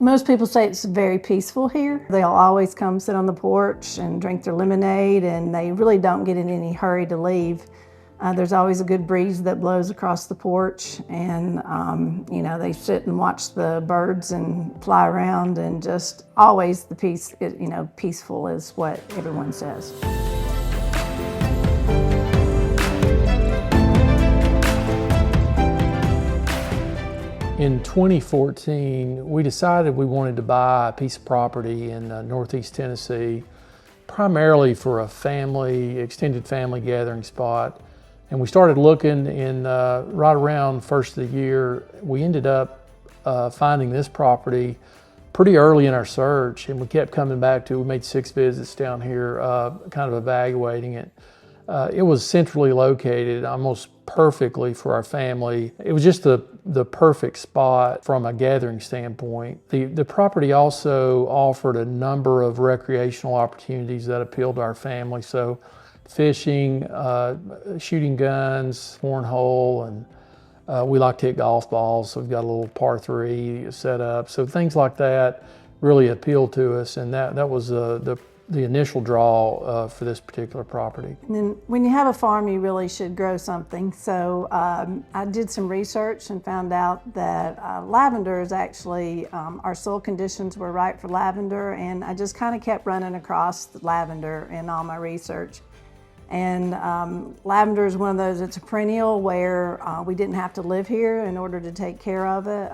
Most people say it's very peaceful here. They'll always come sit on the porch and drink their lemonade, and they really don't get in any hurry to leave. There's always a good breeze that blows across the porch, and you know, they sit and watch the birds and fly around, and just always the peace, you know, peaceful is what everyone says. In 2014, we decided we wanted to buy a piece of property in Northeast Tennessee, primarily for a family, extended family gathering spot. And we started looking, and right around first of the year, we ended up finding this property pretty early in our search, and we kept coming back to it. We made 6 visits down here, kind of evaluating it. It was centrally located, almost perfectly for our family. It was just the perfect spot from a gathering standpoint. The property also offered a number of recreational opportunities that appealed to our family. So fishing, shooting guns, cornhole, and we like to hit golf balls. So we've got a little par 3 set up. So things like that really appealed to us, and that was the initial draw for this particular property. And then when you have a farm, you really should grow something. So I did some research and found out that lavender is actually, our soil conditions were right for lavender, and I just kind of kept running across the lavender in all my research. And lavender is one of those, it's a perennial where we didn't have to live here in order to take care of it.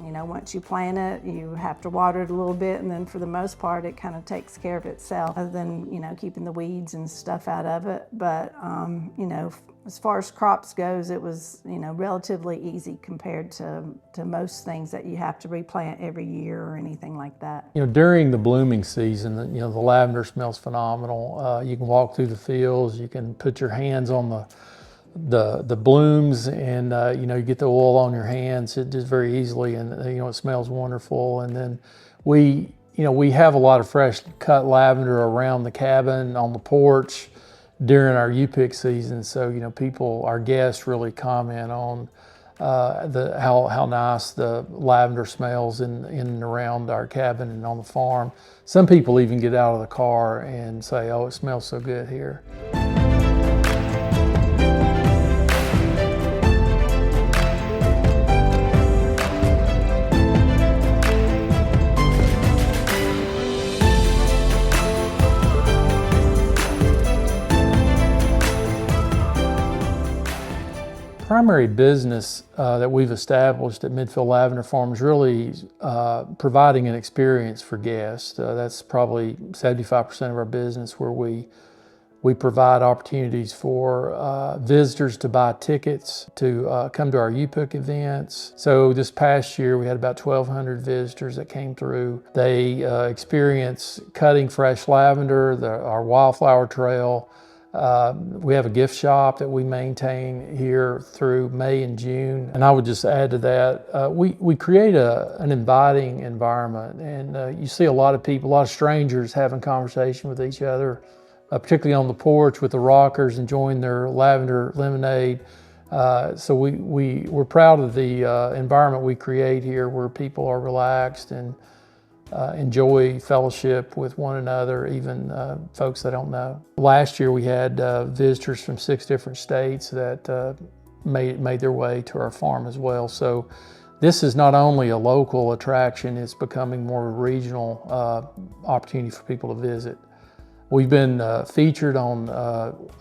You know, once you plant it, you have to water it a little bit, and then for the most part, it kind of takes care of itself, other than, you know, keeping the weeds and stuff out of it. But, you know, as far as crops goes, it was, you know, relatively easy compared to most things that you have to replant every year or anything like that. You know, during the blooming season, you know, the lavender smells phenomenal. You can walk through the fields, you can put your hands on the blooms, and you know, you get the oil on your hands just very easily, and you know, it smells wonderful. And then we have a lot of fresh cut lavender around the cabin, on the porch, during our U-pick season. So, you know, our guests really comment on how nice the lavender smells in and around our cabin and on the farm. Some people even get out of the car and say, "Oh, it smells so good here." Primary business that we've established at Midfield Lavender Farm is really providing an experience for guests. That's probably 75% of our business, where we provide opportunities for visitors to buy tickets to come to our U-pick events. So this past year, we had about 1,200 visitors that came through. They experience cutting fresh lavender, our wildflower trail. We have a gift shop that we maintain here through May and June. And I would just add to that, we create an inviting environment, and you see a lot of people, a lot of strangers having conversation with each other, particularly on the porch with the rockers, enjoying their lavender lemonade. So we're proud of the environment we create here, where people are relaxed and enjoy fellowship with one another, even folks they don't know. Last year we had visitors from 6 different states that made their way to our farm as well. So this is not only a local attraction, it's becoming more of a regional opportunity for people to visit. We've been featured on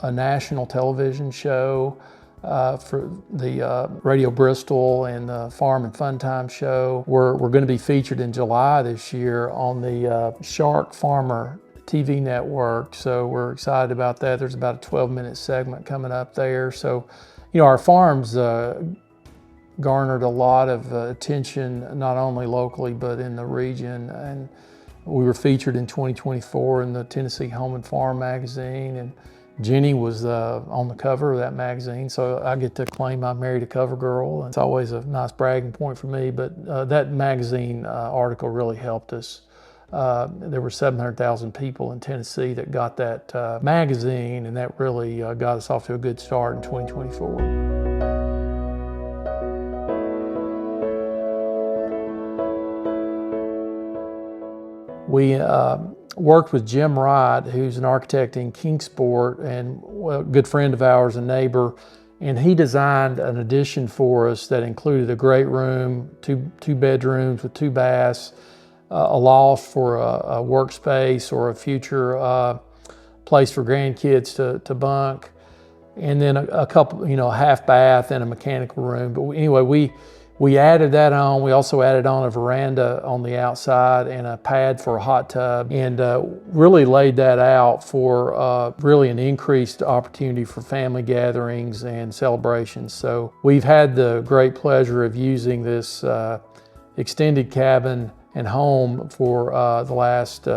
a national television show for the Radio Bristol and the Farm and Fun Time show. We're going to be featured in July this year on the Shark Farmer TV network, so we're excited about that. There's about a 12-minute segment coming up there. So, you know, our farms garnered a lot of attention, not only locally but in the region, and we were featured in 2024 in the Tennessee Home and Farm magazine, and Jenny was on the cover of that magazine, so I get to claim I married a cover girl, and it's always a nice bragging point for me. But that magazine article really helped us. There were 700,000 people in Tennessee that got that magazine, and that really got us off to a good start in 2024. We worked with Jim Wright, who's an architect in Kingsport and a good friend of ours, a neighbor, and he designed an addition for us that included a great room, two bedrooms with 2 baths, a loft for a workspace or a future place for grandkids to bunk, and then a couple, a half bath and a mechanical room. But anyway, we added that on. We also added on a veranda on the outside and a pad for a hot tub, and really laid that out for really an increased opportunity for family gatherings and celebrations. So we've had the great pleasure of using this extended cabin and home for the last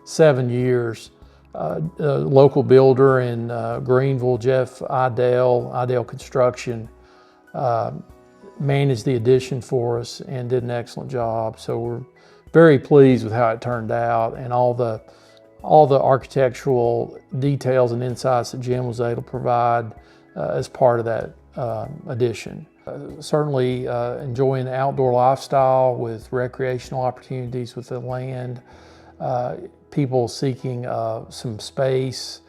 7 years. A local builder in Greeneville, Jeff Idale Construction, managed the addition for us and did an excellent job. So we're very pleased with how it turned out, and all the architectural details and insights that Jim was able to provide as part of that addition. Certainly enjoying the outdoor lifestyle with recreational opportunities with the land, people seeking some space,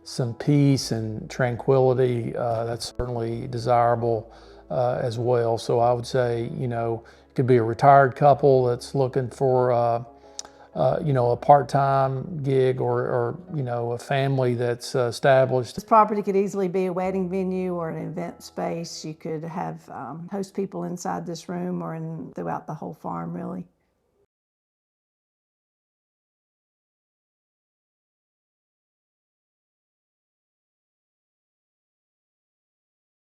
some peace and tranquility. That's certainly desirable as well. So I would say, it could be a retired couple that's looking for a part-time gig, or a family that's established. This property could easily be a wedding venue or an event space. You could have host people inside this room or throughout the whole farm, really.